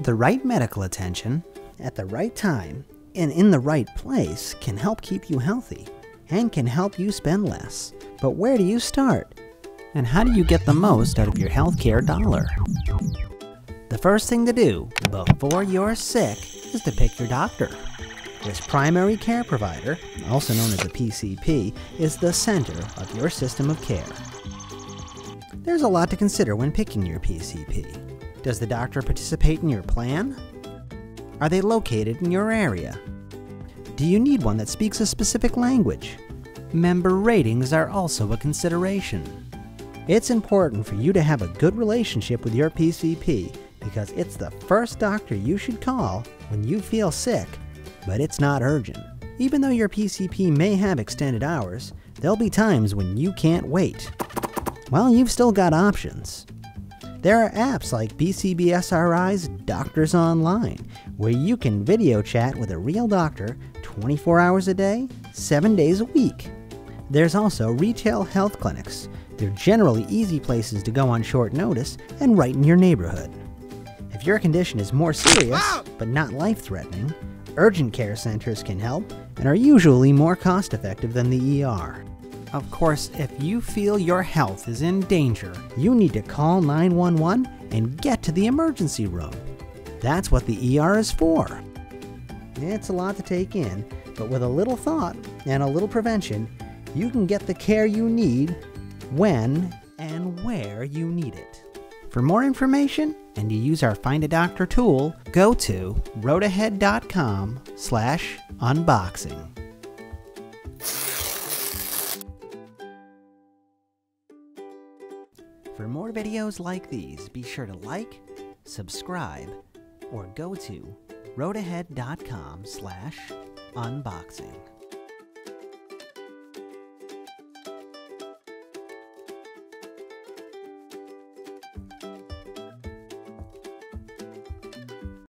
The right medical attention at the right time and in the right place can help keep you healthy and can help you spend less. But where do you start? And how do you get the most out of your healthcare dollar? The first thing to do before you're sick is to pick your doctor. This primary care provider, also known as a PCP, is the center of your system of care. There's a lot to consider when picking your PCP. Does the doctor participate in your plan? Are they located in your area? Do you need one that speaks a specific language? Member ratings are also a consideration. It's important for you to have a good relationship with your PCP because it's the first doctor you should call when you feel sick, but it's not urgent. Even though your PCP may have extended hours, there'll be times when you can't wait. Well, you've still got options. There are apps like BCBSRI's Doctors Online, where you can video chat with a real doctor 24 hours a day, 7 days a week. There's also retail health clinics. They're generally easy places to go on short notice and right in your neighborhood. If your condition is more serious, but not life-threatening, urgent care centers can help and are usually more cost-effective than the ER. Of course, if you feel your health is in danger, you need to call 911 and get to the emergency room. That's what the ER is for. It's a lot to take in, but with a little thought and a little prevention, you can get the care you need when and where you need it. For more information and to use our Find a Doctor tool, go to roadahead.com/unboxing. For more videos like these, be sure to like, subscribe, or go to roadahead.com/unboxing.